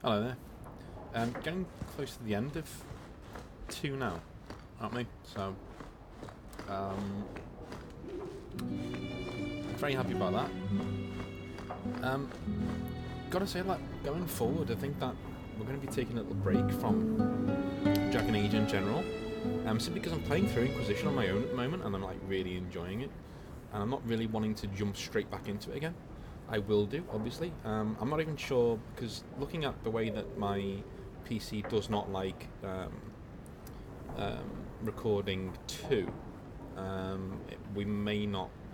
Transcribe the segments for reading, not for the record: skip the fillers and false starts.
Hello there. Getting close to the end of 2 now, aren't we? So, very happy about that. Gotta say, like, going forward, I think that we're going to be taking a little break from Dragon Age in general. Simply because I'm playing through Inquisition on my own at the moment, and I'm like really enjoying it, and I'm not really wanting to jump straight back into it again. I will do, obviously. I'm not even sure, because looking at the way that my PC does not like recording 2,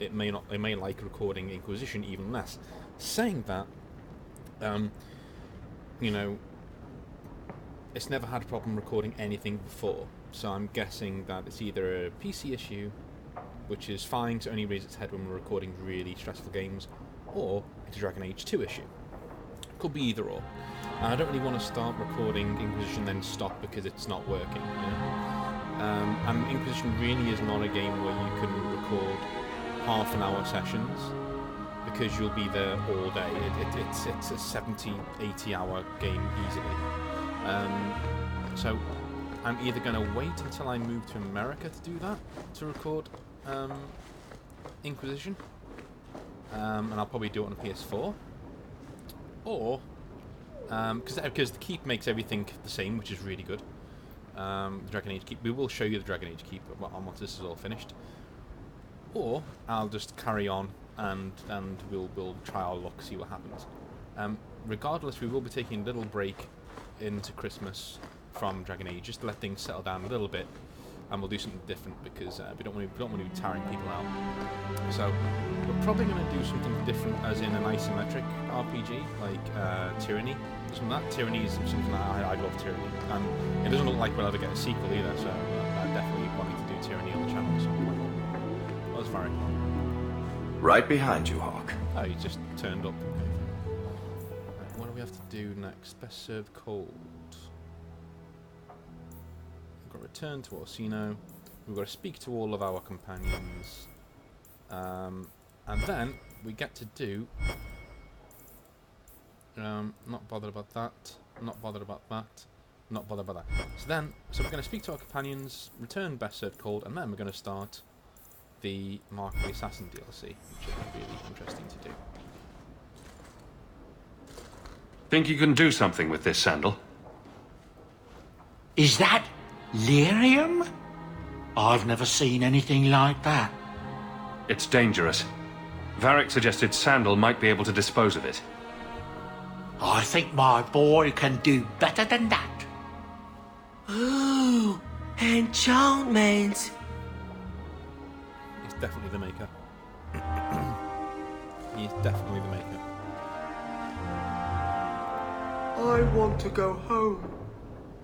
it may like recording Inquisition even less. Saying that, you know, it's never had a problem recording anything before, so I'm guessing that it's either a PC issue, which is fine to only raise its head when we're recording really stressful games, or it's a Dragon Age 2 issue. Could be either or. And I don't really want to start recording Inquisition then stop because it's not working, you know? And Inquisition really is not a game where you can record half-an-hour sessions, because you'll be there all day. It's a 70, 80-hour game easily. So I'm either going to wait until I move to America to do that, to record Inquisition, and I'll probably do it on a PS4, or because the Keep makes everything the same, which is really good. The Dragon Age Keep, we will show you the Dragon Age Keep once this is all finished, or I'll just carry on and we'll try our luck, see what happens. Regardless, we will be taking a little break into Christmas from Dragon Age, just to let things settle down a little bit, and we'll do something different, because we don't want to be tiring people out. So we're probably going to do something different, as in an isometric RPG like Tyranny. Something like that. Tyranny is something that I love Tyranny, and it doesn't look like we'll ever get a sequel either. So I'm definitely wanting to do Tyranny on the channel at some point. That was very Right behind you, Hawk. Oh, you just turned up. Right, what do we have to do next? Best served cold. We've got to return to Orsino. We've got to speak to all of our companions. And then we get to do... not bothered about that. Not bothered about that. Not bothered about that. So we're going to speak to our companions, return Best Served Cold, and then we're going to start the Mark the Assassin DLC, which is really interesting to do. Think you can do something with this sandal? Is that lyrium? I've never seen anything like that. It's dangerous. Varric suggested Sandal might be able to dispose of it. I think my boy can do better than that. Ooh, enchantment. He's definitely the maker. He's definitely the maker. I want to go home.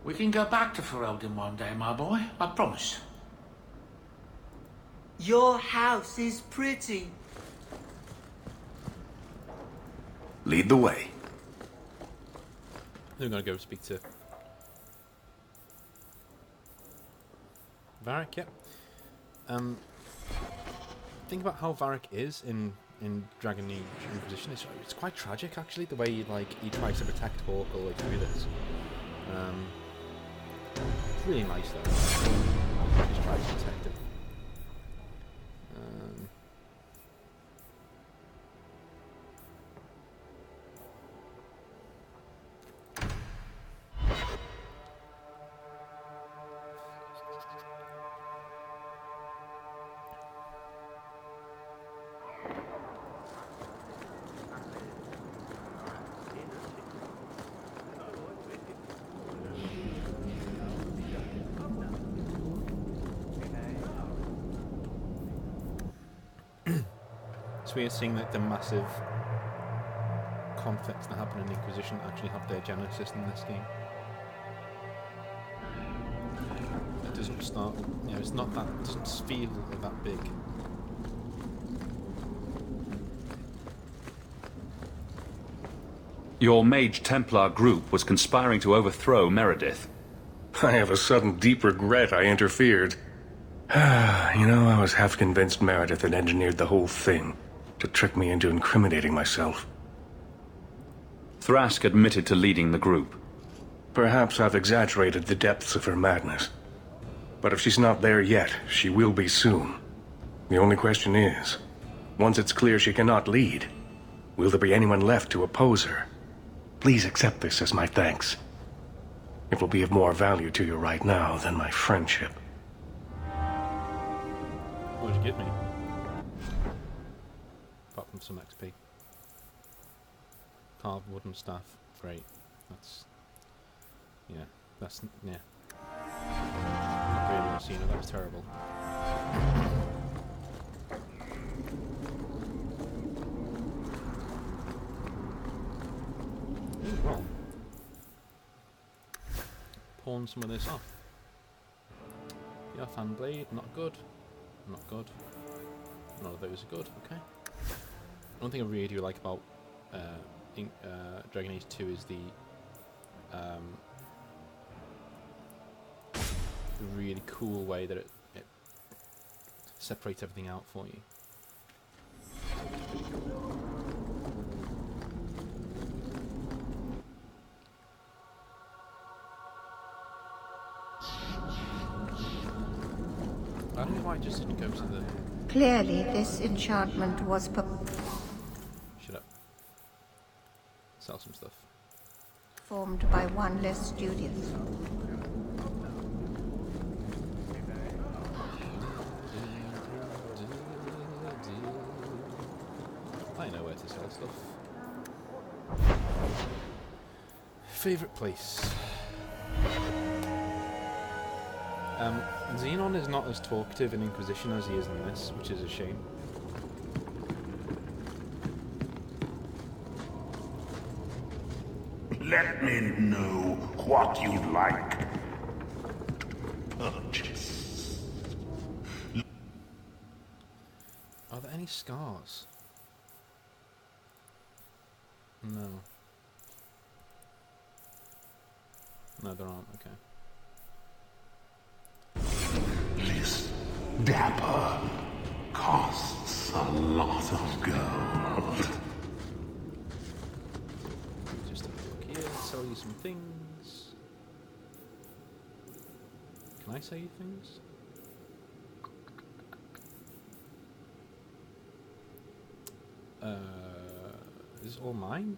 We can go back to Ferelden one day, my boy. I promise. Your house is pretty. Lead the way. We're going to go speak to Varric, yep. Think about how Varric is in Dragon Age Inquisition. It's quite tragic, actually, the way he tries to protect Hawk all the way through this. It's really nice, though. He just tries to protect him. So we are seeing that the massive conflicts that happen in Inquisition actually have their genesis in this game. It doesn't start, it's not that, it doesn't feel that big. Your Mage Templar group was conspiring to overthrow Meredith. I have a sudden deep regret I interfered. I was half convinced Meredith had engineered the whole thing to trick me into incriminating myself. Thrask admitted to leading the group. Perhaps I've exaggerated the depths of her madness. But if she's not there yet, she will be soon. The only question is, once it's clear she cannot lead, will there be anyone left to oppose her? Please accept this as my thanks. It will be of more value to you right now than my friendship. What did you give me? Apart from some XP. Carved wooden staff. Great. That's... yeah. That's... yeah. Not really want to see it. That was terrible. Ooh, well. Pawn some of this off. The offhand blade, not good. Not good. None of those are good, okay. One thing I really do like about Dragon Age 2 is the really cool way that it separates everything out for you. I don't know why I just didn't go to the... Clearly, this enchantment was Shut up. Sell some stuff. performed by one less studious. I know where to sell stuff. Favorite place. Xenon is not as talkative in Inquisition as he is in this, which is a shame. Let me know what you'd like to purchase. Are there any scars? No. No, there aren't, okay. This dapper costs a lot of gold. Just have a look here, sell you some things. Can I sell you things? Is this all mine?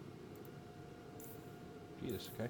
Jesus, okay.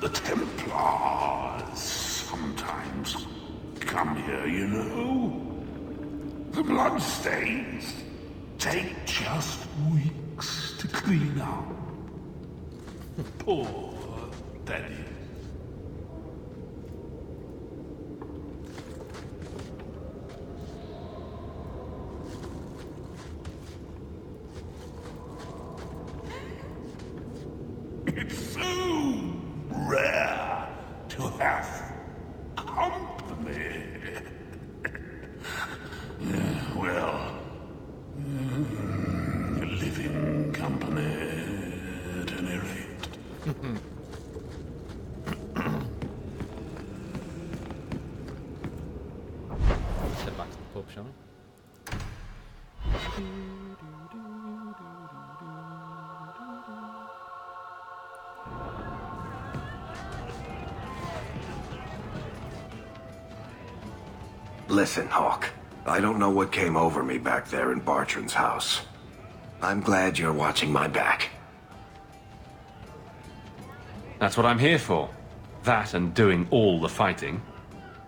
The Templars sometimes come here, you know. The bloodstains take just weeks to clean up. Poor Daddy. It's so rare to have company. Well, living company at any rate. Let's head back to the pub, shall we? Listen, Hawk. I don't know what came over me back there in Bartran's house. I'm glad you're watching my back. That's what I'm here for. That and doing all the fighting.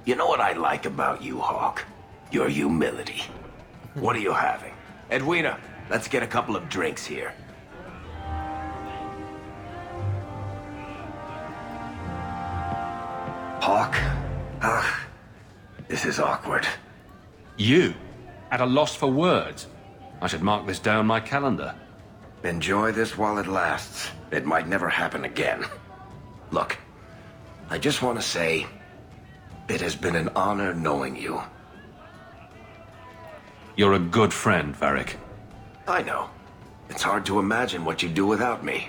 You know what I like about you, Hawk? Your humility. What are you having? Edwina, let's get a couple of drinks here. Hawk? This is awkward. You? At a loss for words? I should mark this down my calendar. Enjoy this while it lasts. It might never happen again. Look, I just want to say, it has been an honor knowing you. You're a good friend, Varric. I know. It's hard to imagine what you'd do without me.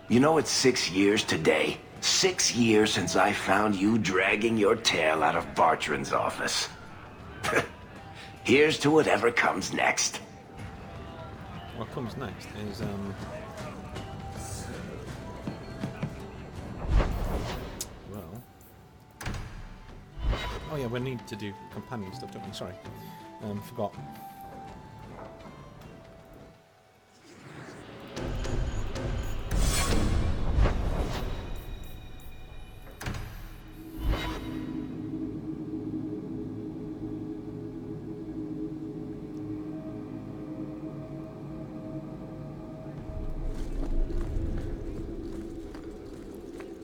You know, it's 6 years today. 6 years since I found you dragging your tail out of Bartran's office. Here's to whatever comes next. What comes next is, well... Oh yeah, we need to do companion stuff, don't we? Sorry. Forgot.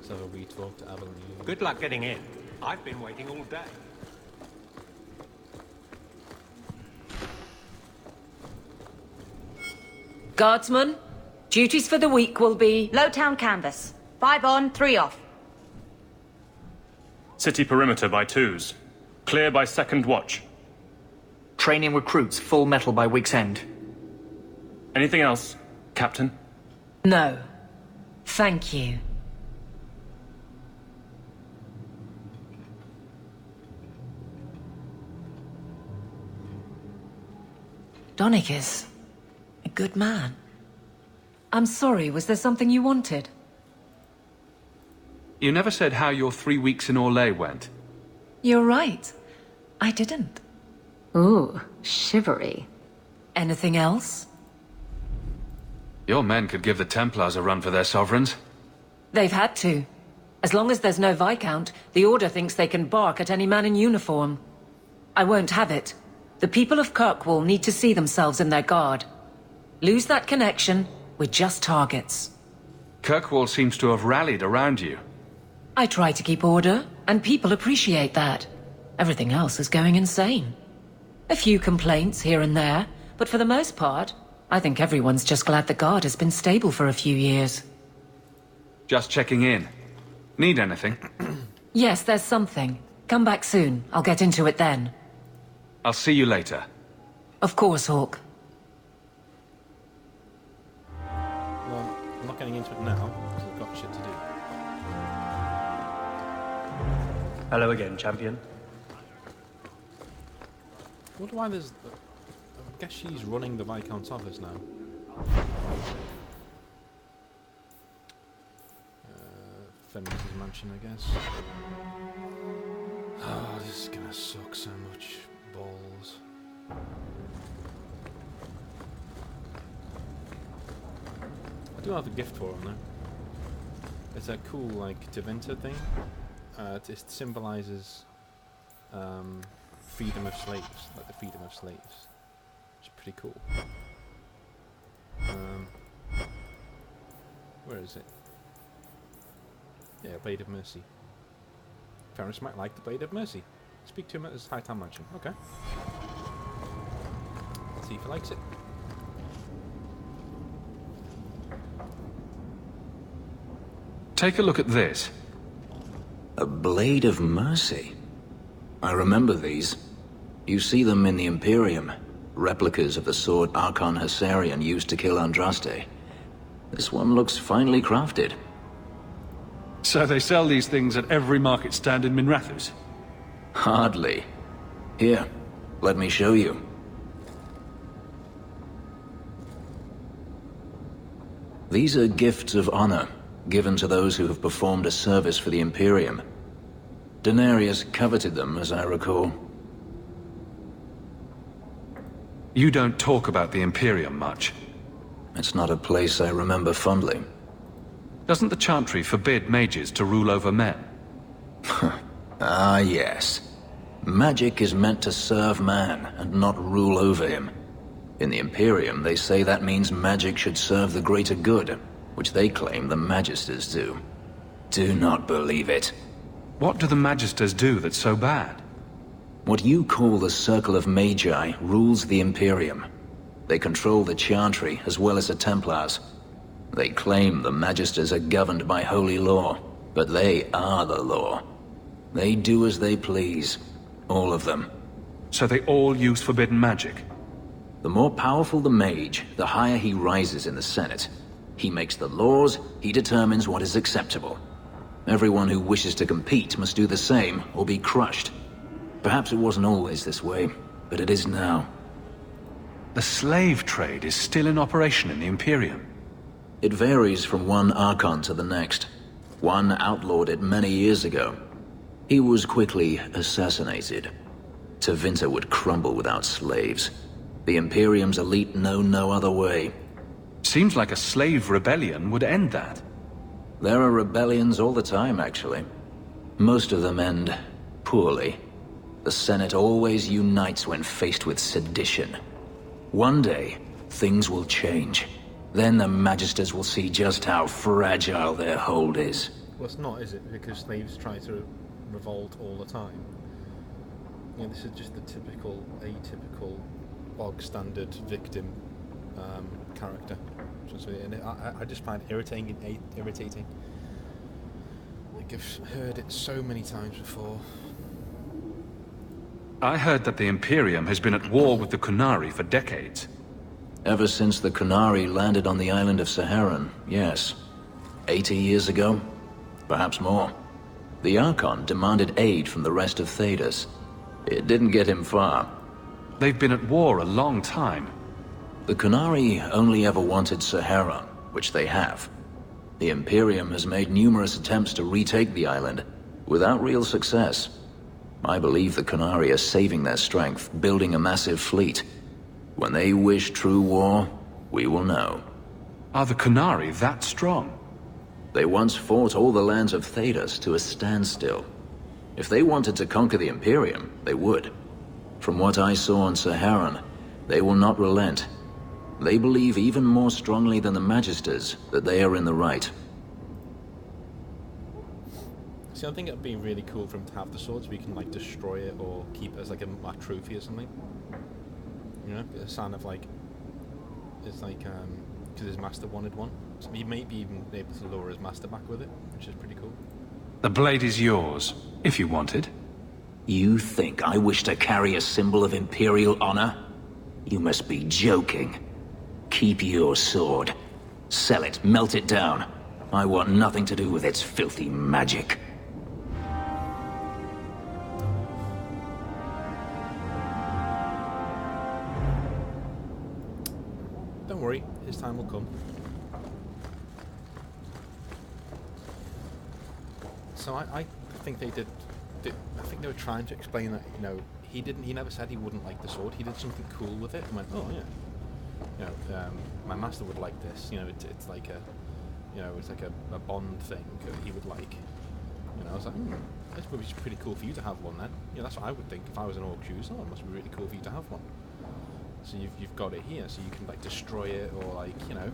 So we talked to Avalon. Good luck getting in. I've been waiting all day. Guardsman, duties for the week will be... Lowtown canvas. 5 on, 3 off. City perimeter by 2s. Clear by 2nd watch. Training recruits full metal by week's end. Anything else, Captain? No. Thank you. Donnic is a good man. I'm sorry, was there something you wanted? You never said how your 3 weeks in Orlais went. You're right. I didn't. Ooh, shivery. Anything else? Your men could give the Templars a run for their sovereigns. They've had to. As long as there's no Viscount, the Order thinks they can bark at any man in uniform. I won't have it. The people of Kirkwall need to see themselves in their guard. Lose that connection, we're just targets. Kirkwall seems to have rallied around you. I try to keep order, and people appreciate that. Everything else is going insane. A few complaints here and there, but for the most part, I think everyone's just glad the guard has been stable for a few years. Just checking in. Need anything? Yes, there's something. Come back soon. I'll get into it then. I'll see you later. Of course, Hawk. Well, I'm not getting into it now, because I've got shit to do. Hello again, champion. I wonder why there's... I guess she's running the Viscount's office now. Feminist mansion, I guess. Oh, this is gonna suck so much balls. I do have a gift for him though. It's a cool, like, Tevinter thing. It symbolises freedom of slaves, like the freedom of slaves. Which is pretty cool. Where is it? Yeah, Blade of Mercy. Ferris might like the Blade of Mercy. Speak to him at his Hightown mansion. Okay. Let's see if he likes it. Take a look at this. A Blade of Mercy. I remember these. You see them in the Imperium. Replicas of the sword Archon Hessarian used to kill Andraste. This one looks finely crafted. So they sell these things at every market stand in Minrathous? Hardly. Here, let me show you. These are gifts of honor, given to those who have performed a service for the Imperium. Denarius coveted them, as I recall. You don't talk about the Imperium much. It's not a place I remember fondly. Doesn't the Chantry forbid mages to rule over men? Ah, yes. Magic is meant to serve man, and not rule over him. In the Imperium, they say that means magic should serve the greater good, which they claim the Magisters do. Do not believe it. What do the Magisters do that's so bad? What you call the Circle of Magi rules the Imperium. They control the Chantry as well as the Templars. They claim the Magisters are governed by holy law, but they are the law. They do as they please. All of them. So they all use forbidden magic? The more powerful the mage, the higher he rises in the Senate. He makes the laws, he determines what is acceptable. Everyone who wishes to compete must do the same, or be crushed. Perhaps it wasn't always this way, but it is now. The slave trade is still in operation in the Imperium. It varies from one Archon to the next. One outlawed it many years ago. He was quickly assassinated. Tevinter would crumble without slaves. The Imperium's elite know no other way. Seems like a slave rebellion would end that. There are rebellions all the time, actually. Most of them end poorly. The Senate always unites when faced with sedition. One day, things will change. Then the Magisters will see just how fragile their hold is. Well, it's not, is it? Because slaves try to revolt all the time. You know, this is just the typical, atypical, bog-standard victim character. And I just find it irritating. Like, I've heard it so many times before. I heard that the Imperium has been at war with the Qunari for decades. Ever since the Qunari landed on the island of Saharan, yes. 80 years ago? Perhaps more. The Archon demanded aid from the rest of Thedas. It didn't get him far. They've been at war a long time. The Qunari only ever wanted Saharan, which they have. The Imperium has made numerous attempts to retake the island, without real success. I believe the Qunari are saving their strength, building a massive fleet. When they wish true war, we will know. Are the Qunari that strong? They once fought all the lands of Thedas to a standstill. If they wanted to conquer the Imperium, they would. From what I saw on Saharan, they will not relent. They believe even more strongly than the Magisters that they are in the right. See, I think it'd be really cool for him to have the sword so we can, like, destroy it or keep it as, like, a trophy or something. You know, a sign of, like, it's like, because his master wanted one. So he may be even able to lure his master back with it, which is pretty cool. The blade is yours, if you want it. You think I wish to carry a symbol of Imperial honor? You must be joking. Keep your sword. Sell it, melt it down. I want nothing to do with its filthy magic. Don't worry, his time will come. So I think they did. I think they were trying to explain that, you know, he never said he wouldn't like the sword. He did something cool with it and went, oh yeah, you know, my master would like this. You know, it's like a, you know, it's like a bond thing he would like. You know, I was like, this would be pretty cool for you to have one then. Yeah, that's what I would think if I was an orc user. Oh, it must be really cool for you to have one. So you've got it here, so you can, like, destroy it, or, like, you know,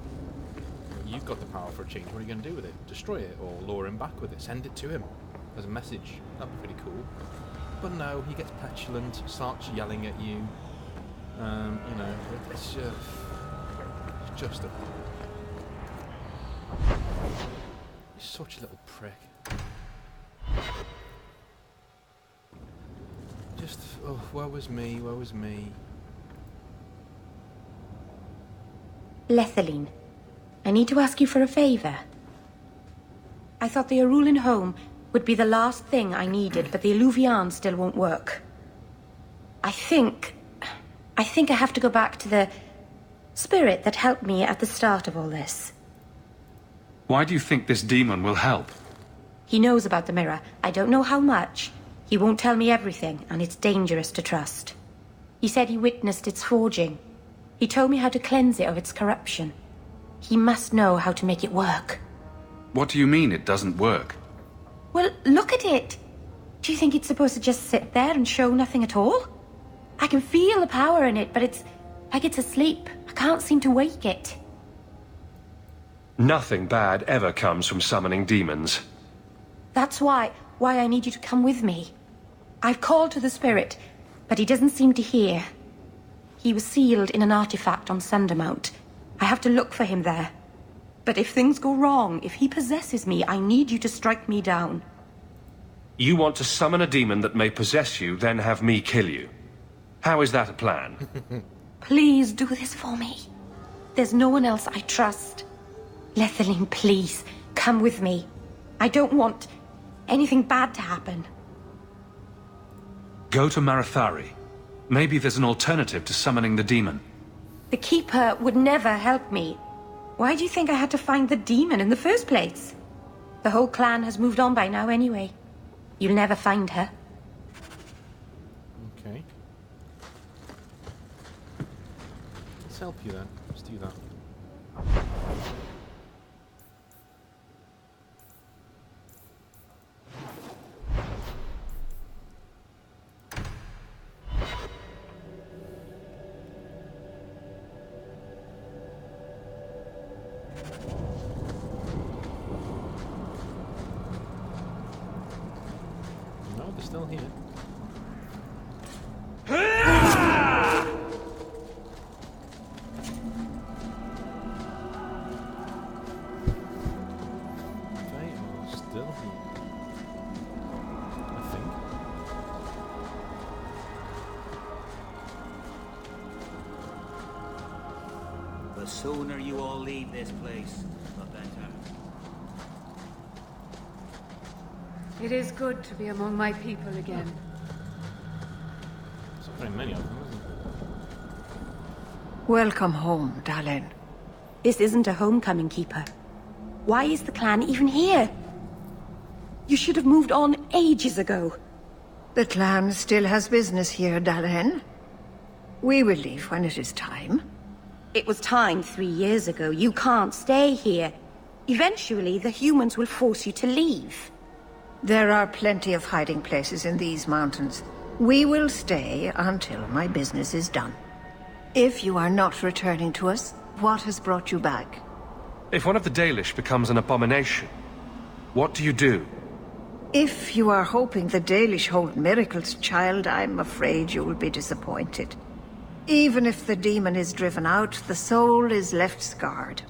you've got the power for a change. What are you going to do with it? Destroy it, or lure him back with it. Send it to him as a message. That'd be pretty cool. But no, he gets petulant, starts yelling at you. You know, it's just a... He's such a little prick. Just, oh, woe is me, woe is me. Lethaline, I need to ask you for a favor. I thought the Arulin home would be the last thing I needed, but the Eluvian still won't work. I think I have to go back to the spirit that helped me at the start of all this. Why do you think this demon will help? He knows about the mirror. I don't know how much. He won't tell me everything, and it's dangerous to trust. He said he witnessed its forging. He told me how to cleanse it of its corruption. He must know how to make it work. What do you mean it doesn't work? Well, look at it. Do you think it's supposed to just sit there and show nothing at all? I can feel the power in it, but it's like it's asleep. I can't seem to wake it. Nothing bad ever comes from summoning demons. That's why I need you to come with me. I've called to the spirit, but he doesn't seem to hear. He was sealed in an artifact on Sundermount. I have to look for him there. But if things go wrong, if he possesses me, I need you to strike me down. You want to summon a demon that may possess you, then have me kill you. How is that a plan? Please do this for me. There's no one else I trust. Lethaline, please, come with me. I don't want anything bad to happen. Go to Marathari. Maybe there's an alternative to summoning the demon. The Keeper would never help me. Why do you think I had to find the demon in the first place? The whole clan has moved on by now anyway. You'll never find her. Okay. Let's help you then. Let's do that. No, they're still here. They are still here. I think. The sooner you all leave this place, the better. It is good to be among my people again. There's not very many of them, isn't there? Welcome home, Dalen. This isn't a homecoming, Keeper. Why is the clan even here? You should have moved on ages ago. The clan still has business here, Dalen. We will leave when it is time. It was time 3 years ago. You can't stay here. Eventually, the humans will force you to leave. There are plenty of hiding places in these mountains. We will stay until my business is done. If you are not returning to us, what has brought you back? If one of the Dalish becomes an abomination, what do you do? If you are hoping the Dalish hold miracles, child, I'm afraid you will be disappointed. Even if the demon is driven out, the soul is left scarred.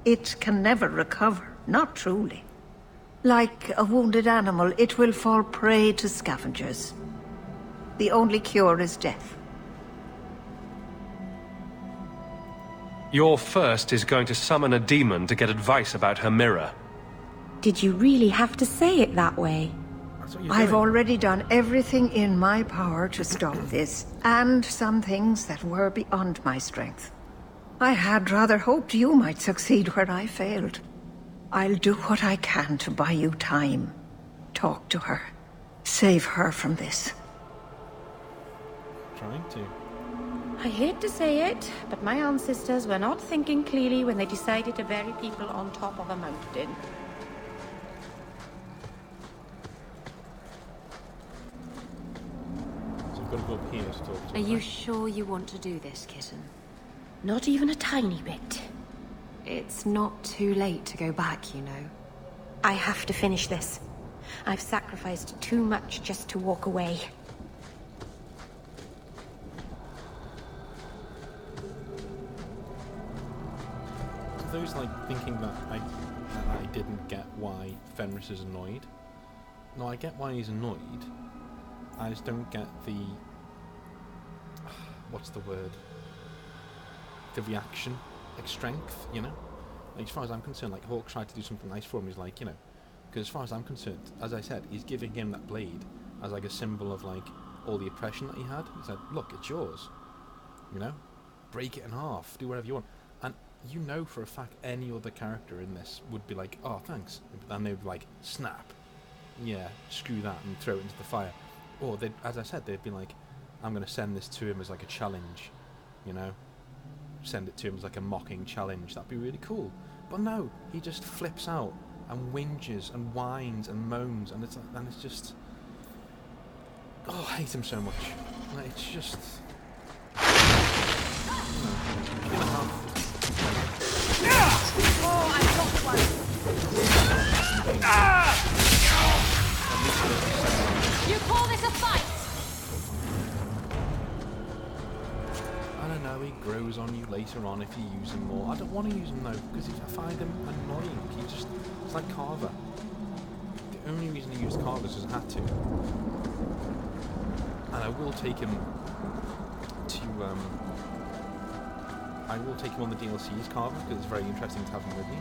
It can never recover, not truly. Like a wounded animal, it will fall prey to scavengers. The only cure is death. Your first is going to summon a demon to get advice about her mirror. Did you really have to say it that way? I've already done everything in my power to stop this, and some things that were beyond my strength. I had rather hoped you might succeed where I failed. I'll do what I can to buy you time. Talk to her. Save her from this. Trying to. I hate to say it, but my ancestors were not thinking clearly when they decided to bury people on top of a mountain. So we've got to go up here to talk to her. Are you sure you want to do this, kitten? Not even a tiny bit. It's not too late to go back, you know. I have to finish this. I've sacrificed too much just to walk away. Those like thinking that I didn't get why Fenris is annoyed. No, I get why he's annoyed. I just don't get the what's the word? The reaction, like strength, you know. Like, as far as I'm concerned, like Hawk tried to do something nice for him. He's like, you know, because as far as I'm concerned, as I said, he's giving him that blade as like a symbol of like all the oppression that he had. He said, look, it's yours. You know, break it in half, do whatever you want. And you know for a fact any other character in this would be like, oh, thanks. And they would be like, snap. Yeah, screw that and throw it into the fire. Or, they'd, as I said, they'd be like, I'm going to send this to him as like a challenge, you know? Send it to him as like a mocking challenge. That'd be really cool. But no, he just flips out and whinges and whines and moans, and it's just... Oh, I hate him so much. Like, it's just... Oh, I got one. You call this a fight? I don't know, he grows on you later on if you use them more. I don't want to use them though, because I find them annoying. It's like Carver. The only reason I used Carver is because I had to. And I will take him to, I will take him on the DLCs, Carver, because it's very interesting to have him with me.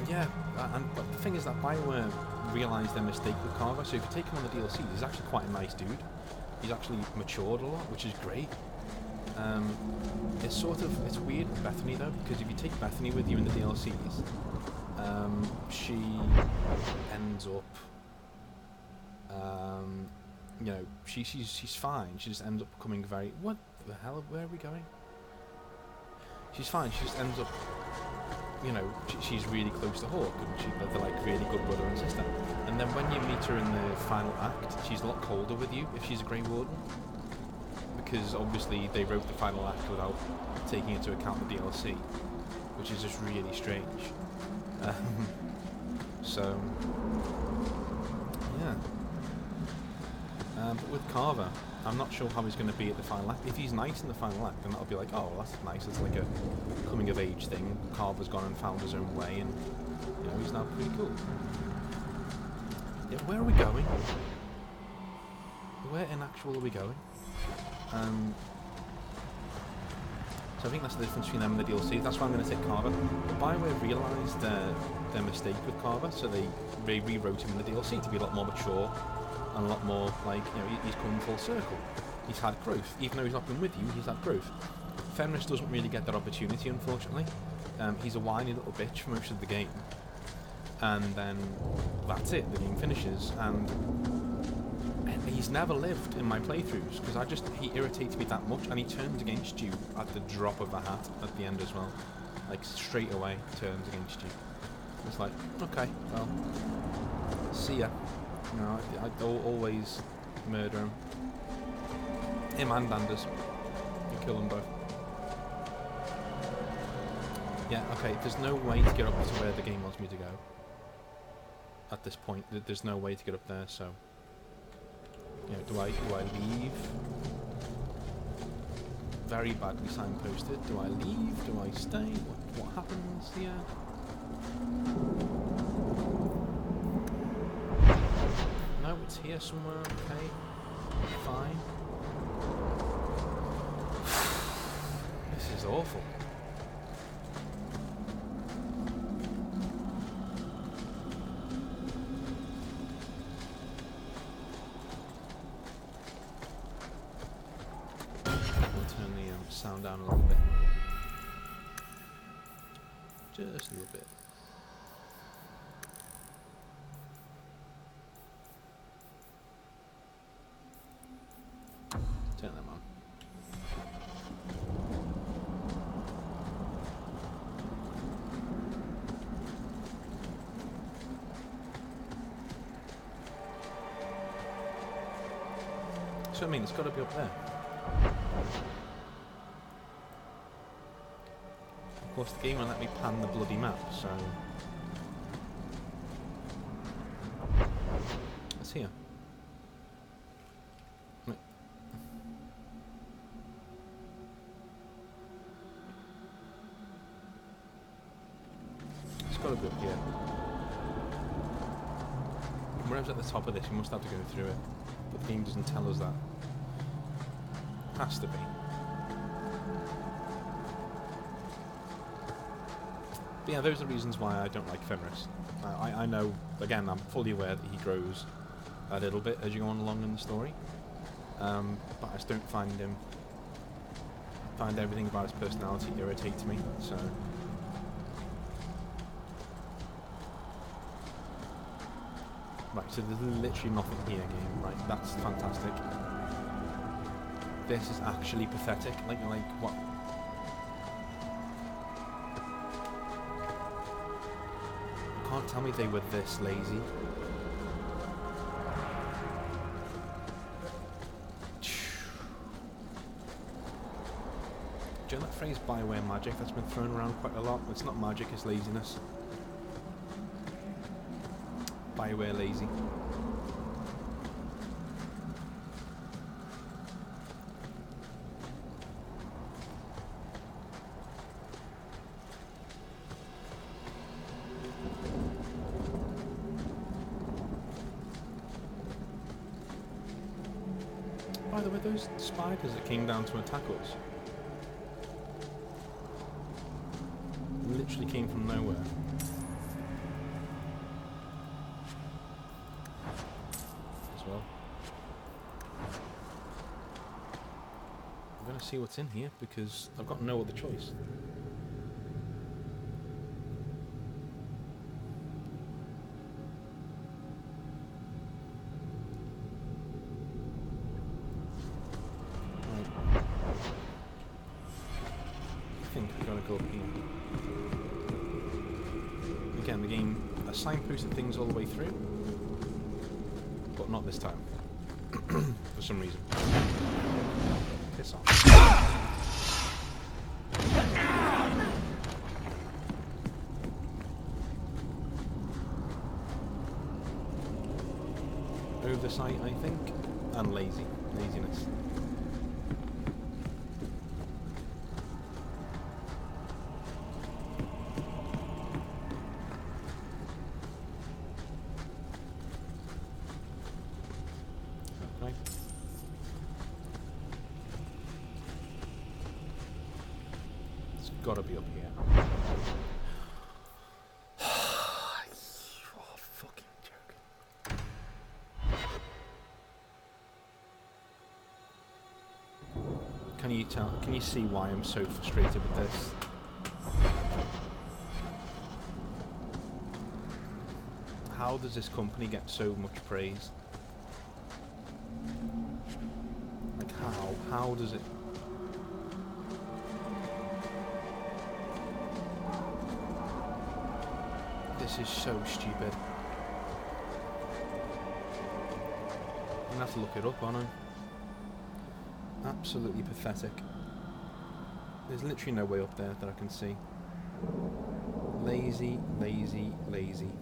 Yeah, but the thing is that BioWare realised their mistake with Carver, so if you take him on the DLC, he's actually quite a nice dude. He's actually matured a lot, which is great. It's weird with Bethany though, because if you take Bethany with you in the DLCs, she ends up, you know, she's fine. She just ends up becoming very, what the hell? Where are we going? She's fine. She just ends up, you know, she's really close to Hawk, and they're like really good brother and sister. And then when you meet her in the final act, she's a lot colder with you if she's a Grey Warden, because obviously they wrote the final act without taking into account the DLC, which is just really strange. So yeah. But with Carver, I'm not sure how he's going to be at the final act. If he's nice in the final act, then that'll be like, oh, well, that's nice. It's like a coming of age thing. Carver's gone and found his own way, and you know, he's now pretty cool. Yeah, where are we going? Where in actual are we going? So I think that's the difference between them and the DLC. That's why I'm going to take Carver. But BioWare realised their mistake with Carver, so they rewrote him in the DLC to be a lot more mature and a lot more like, you know, he's come full circle. He's had growth, even though he's not been with you. He's had growth. Fenris doesn't really get that opportunity, unfortunately. He's a whiny little bitch for most of the game, and then that's it. The game finishes, and he's never lived in my playthroughs because he irritates me that much, and he turns against you at the drop of a hat at the end as well. Like straight away turns against you. It's like, okay, well, see ya. You know, I'd always murder him. Him and Anders. You kill them both. Yeah, okay, there's no way to get up to where the game wants me to go. At this point, there's no way to get up there, so... You know, do I leave? Very badly signposted. Do I leave? Do I stay? What happens here? No, it's here somewhere. Okay, fine. This is awful. Sound down a little bit. Just a little bit. Turn them on. So I mean, it's got to be up there. Of course, the game won't let me pan the bloody map, so... It's here. Wait. It's got to be up here. Wherever's at the top of this, you must have to go through it. But the game doesn't tell us that. Has to be. But yeah, those are the reasons why I don't like Fenris. I know, again, I'm fully aware that he grows a little bit as you go on along in the story. But I just don't find him... find everything about his personality irritates me, so... Right, so there's literally nothing here, game. Right, that's fantastic. This is actually pathetic. Like what? You can't tell me they were this lazy. Do you know that phrase BioWare magic that's been thrown around quite a lot? It's not magic, it's laziness. BioWare lazy. were those spiders that came down to attack us? Literally came from nowhere. As well. I'm gonna see what's in here because I've got no other choice. Again, the game has signposted things all the way through, but not this time, for some reason. Piss off. Oversight, I think, and laziness. Gotta be up here. Oh, fucking joking. Can you see why I'm so frustrated with this? How does this company get so much praise? Like how does it? This is so stupid. I'm gonna have to look it up, aren't I? Absolutely pathetic. There's literally no way up there that I can see. Lazy, lazy, lazy.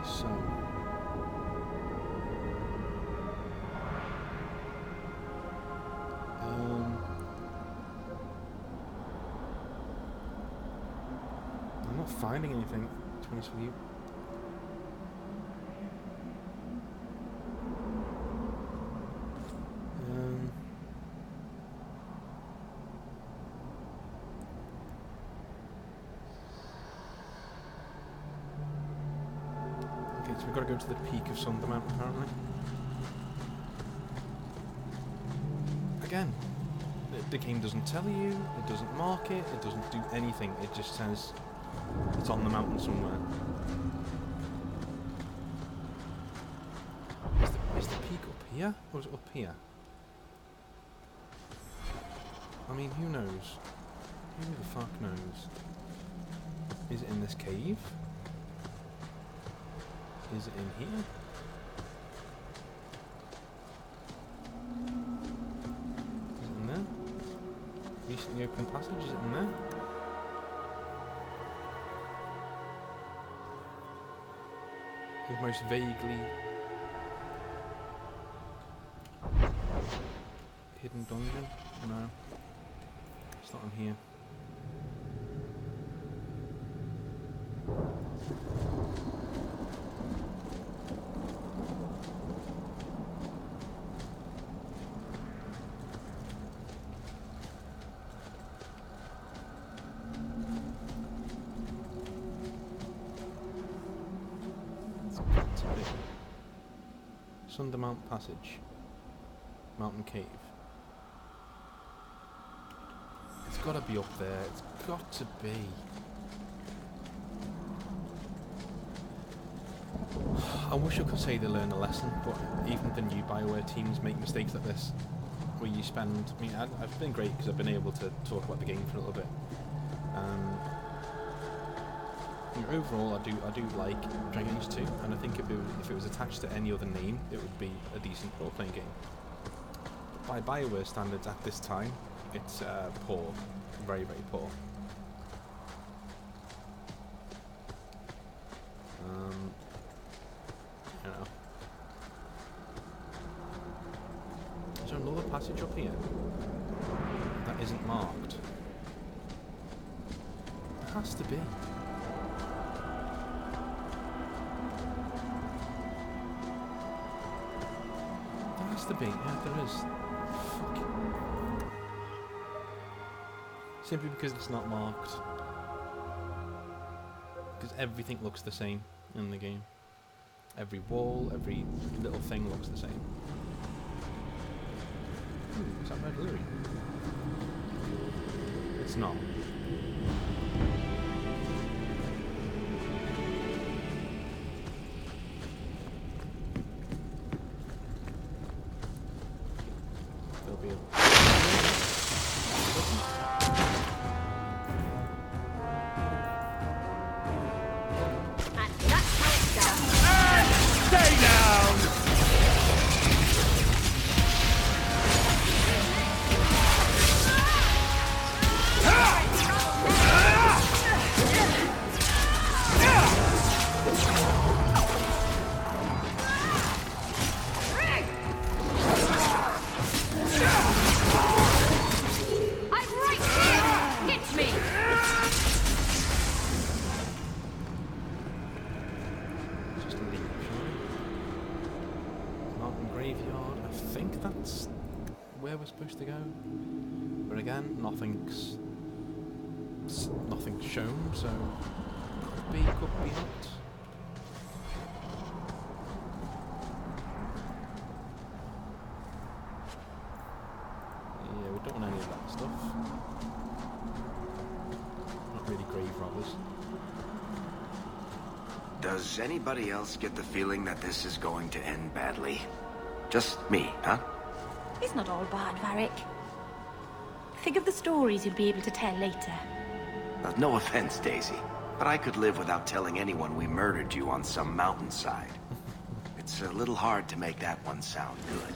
So I'm not finding anything, to be honest with you. So we've got to go to the peak of Sundermount, apparently. Again, the game doesn't tell you, it doesn't mark it, it doesn't do anything. It just says it's on the mountain somewhere. Is the peak up here, or is it up here? I mean, who knows? Who the fuck knows? Is it in this cave? Is it in here? Is it in there? Recently open passage, is it in there? The most vaguely hidden dungeon? No. It's not in here. Sundermount Passage. Mountain Cave. It's gotta be up there. It's got to be. I wish I could say they learned a lesson, but even the new BioWare teams make mistakes like this, where you spend. I mean, I've been great because I've been able to talk about the game for a little bit. Overall, I do like Dragon Age 2, and I think if it was attached to any other name, it would be a decent role-playing game. By BioWare standards at this time, it's poor, very, very poor. You know, is there another passage up here that isn't marked? There has to be. There has to be. Yeah, there is. Fuck. Simply because it's not marked. Because everything looks the same in the game. Every wall, every little thing looks the same. Is that Red Lily? It's not. There'll be a... Stay down! Supposed to go, but again, nothing's shown, so could be not. Yeah, we don't want any of that stuff. Not really grave robbers. Does anybody else get the feeling that this is going to end badly? Just me, huh? It's not all bad, Varric. Think of the stories you'll be able to tell later. No offense, Daisy, but I could live without telling anyone we murdered you on some mountainside. It's a little hard to make that one sound good.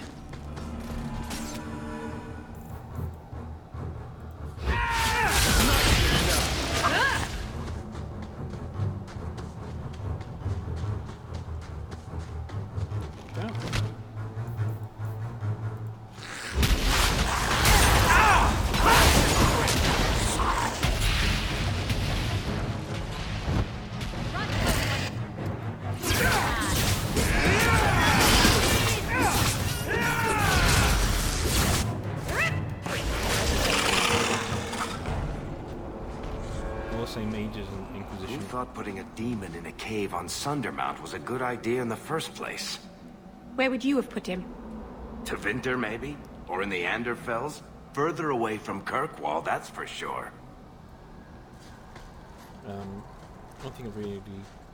You thought putting a demon in a cave on Sundermount was a good idea in the first place. Where would you have put him? To Winter, maybe? Or in the Anderfells? Further away from Kirkwall, that's for sure. I don't think really...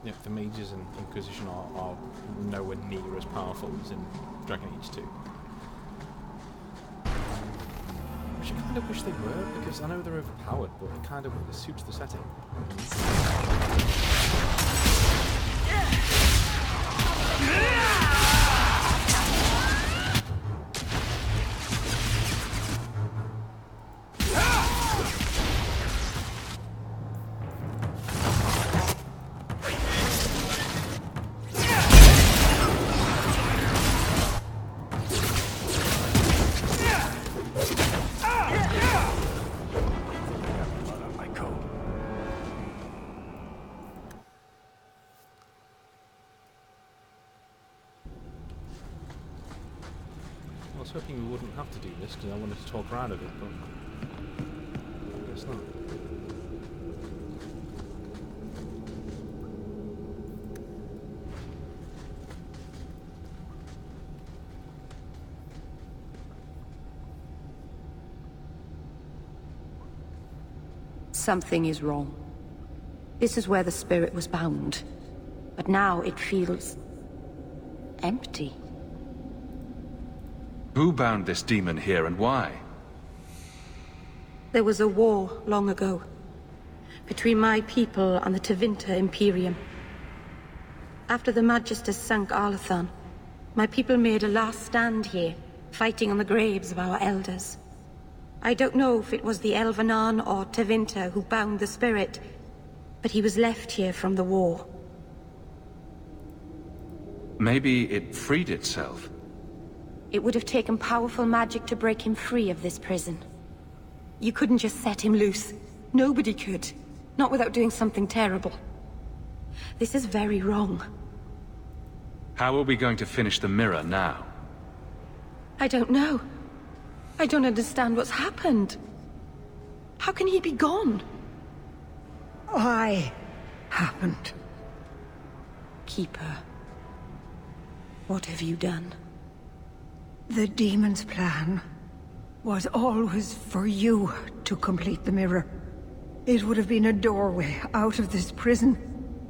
Yeah, the mages and Inquisition are nowhere near as powerful as in Dragon Age 2. Which I kind of wish they were, because I know they're overpowered, but it kind of suits the setting. I was hoping we wouldn't have to do this because I wanted to talk her out of it, but I guess not. Something is wrong. This is where the spirit was bound. But now it feels... empty. Who bound this demon here and why? There was a war long ago. Between my people and the Tevinter Imperium. After the Magisters sank Arlathan, my people made a last stand here, fighting on the graves of our elders. I don't know if it was the Elvenan or Tevinter who bound the spirit, but he was left here from the war. Maybe it freed itself. It would have taken powerful magic to break him free of this prison. You couldn't just set him loose. Nobody could. Not without doing something terrible. This is very wrong. How are we going to finish the mirror now? I don't know. I don't understand what's happened. How can he be gone? Why happened? Keeper. What have you done? The demon's plan was always for you to complete the mirror. It would have been a doorway out of this prison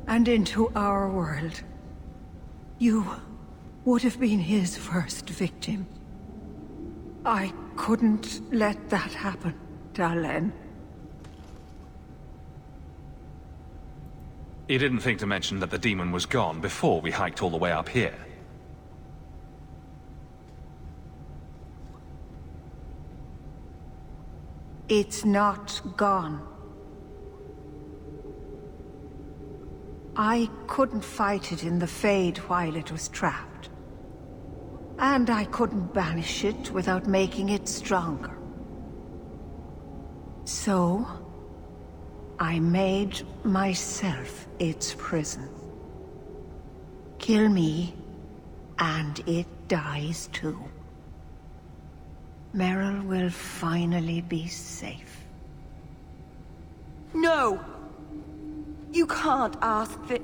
and into our world. You would have been his first victim. I couldn't let that happen, Dalen. You didn't think to mention that the demon was gone before we hiked all the way up here. It's not gone. I couldn't fight it in the Fade while it was trapped. And I couldn't banish it without making it stronger. So, I made myself its prison. Kill me, and it dies too. Meryl will finally be safe. No! You can't ask that.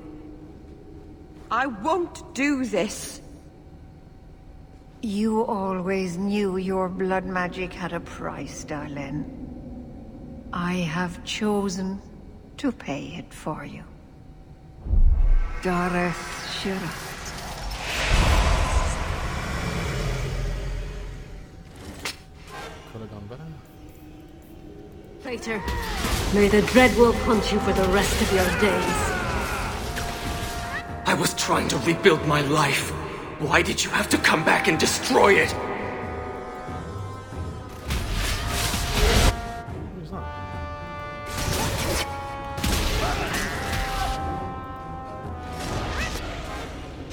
I won't do this. You always knew your blood magic had a price, Darlene. I have chosen to pay it for you. Dareth Shira. Could have gone better. Traitor, may the Dreadwolf hunt you for the rest of your days. I was trying to rebuild my life. Why did you have to come back and destroy it? Who's that?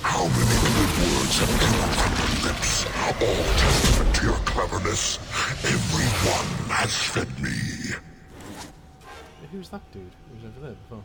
How many good words have come from your lips? All testament to your cleverness. Everyone has fed me. Who's that dude? Who was over there before?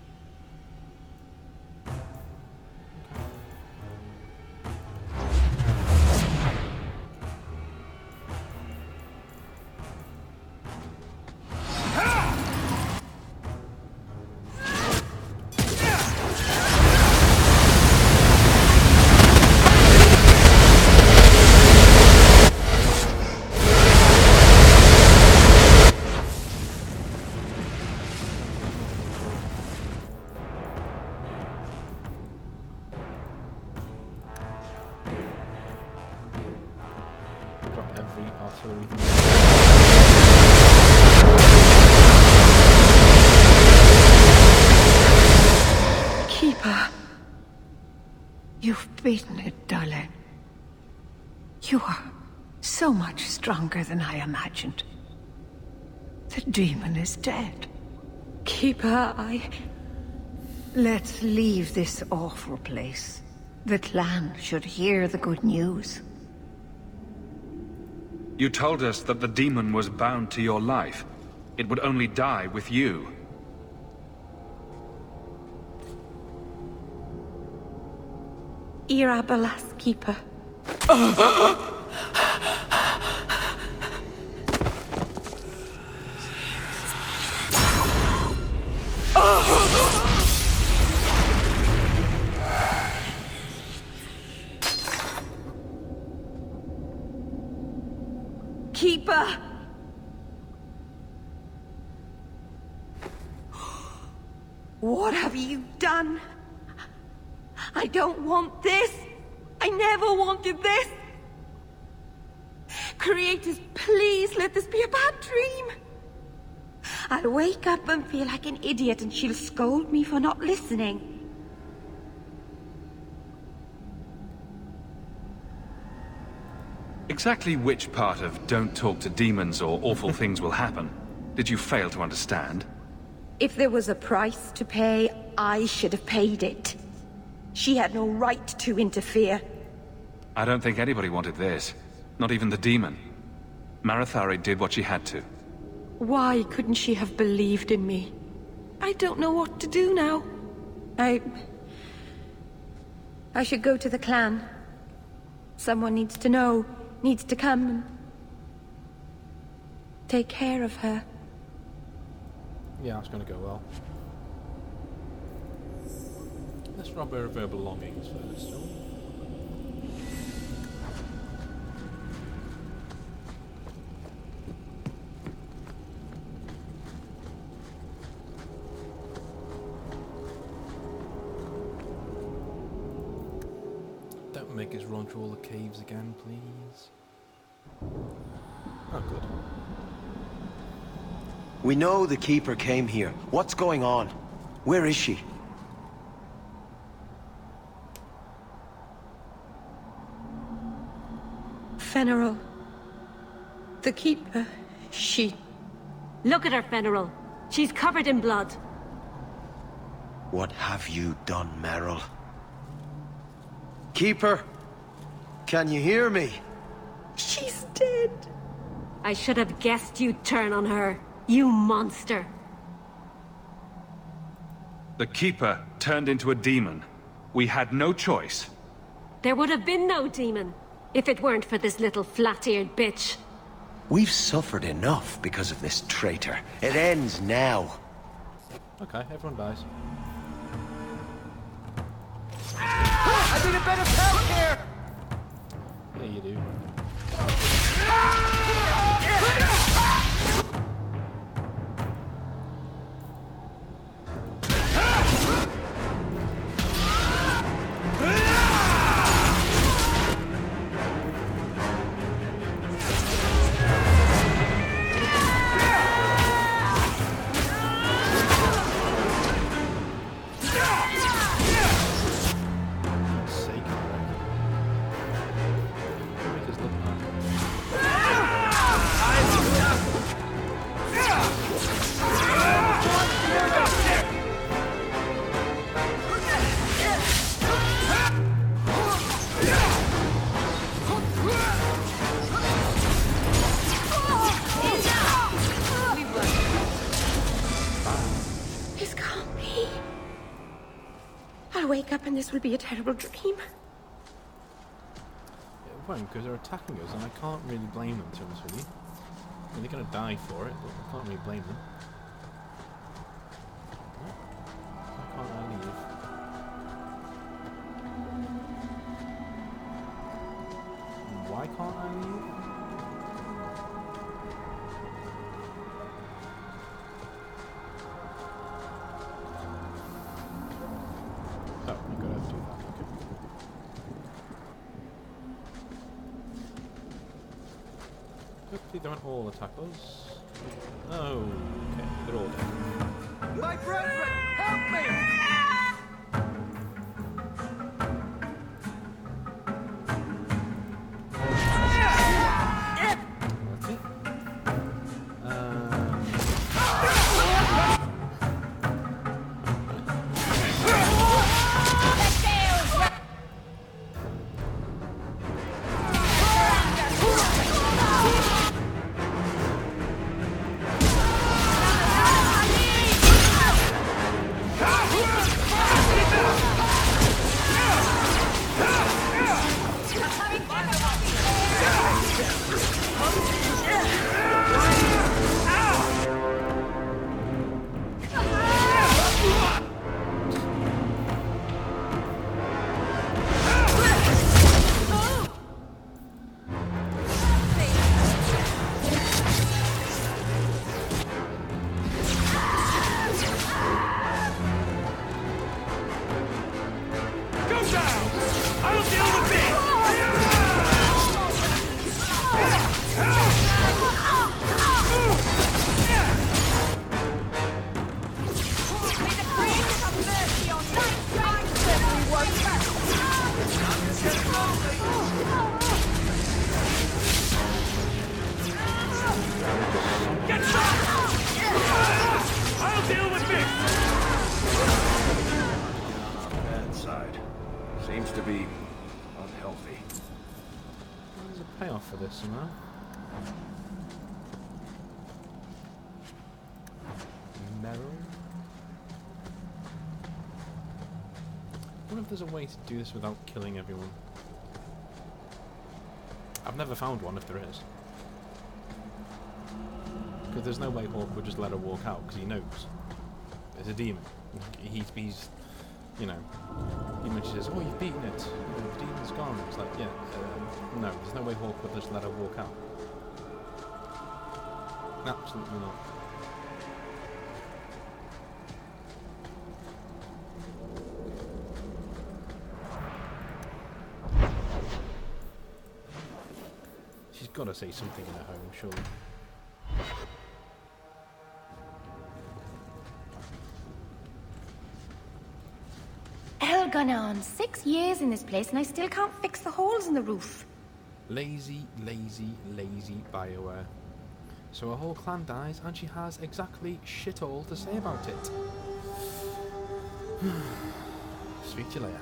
Keeper. You've beaten it, Darlene. You are so much stronger than I imagined. The demon is dead. Keeper, Let's leave this awful place. The clan should hear the good news. You told us that the demon was bound to your life. It would only die with you. Irabalas, Keeper. Keeper! What have you done? I don't want this! I never wanted this! Creators, please let this be a bad dream! I'll wake up and feel like an idiot and she'll scold me for not listening. Exactly which part of don't talk to demons or awful things will happen did you fail to understand? If there was a price to pay, I should have paid it. She had no right to interfere. I don't think anybody wanted this. Not even the demon. Marathari did what she had to. Why couldn't she have believed in me? I don't know what to do now. I should go to the clan. Someone needs to know, needs to come and take care of her. Yeah, it's going to go well. Let's rob her of her belongings first, shall we? Don't make us run through all the caves again, please. Oh, good. We know the Keeper came here. What's going on? Where is she? Fenrir. The Keeper, she... Look at her, Fenrir. She's covered in blood. What have you done, Merrill? Keeper? Can you hear me? She's dead. I should have guessed you'd turn on her. You monster. The Keeper turned into a demon. We had no choice. There would have been no demon if it weren't for this little flat-eared bitch. We've suffered enough because of this traitor. It ends now. Okay, everyone dies. I need a better power here! Yeah, you do. I'll wake up and this will be a terrible dream. It won't, because they're attacking us, and I can't really blame them, to be honest with you. I mean, they're going to die for it, but I can't really blame them. Why can't I leave? Why can't I leave? Oh, you gotta do that, okay. Hopefully they won't all attack us. Oh, okay, they're all dead. My brethren, help me! Seems to be unhealthy. There's a payoff for this somehow. Meryl? I wonder if there's a way to do this without killing everyone. I've never found one if there is. Because there's no way Hawke would just let her walk out, because he knows. It's a demon. He's you know, even when she says, oh, you've beaten it, the demon's gone. It's like, yeah, no, there's no way Hawke would just let her walk out. Absolutely not. She's got to say something in her home, surely. Elganon, 6 years in this place and I still can't fix the holes in the roof. Lazy, lazy, lazy BioWare. So her whole clan dies and she has exactly shit all to say about it. Speak to you later.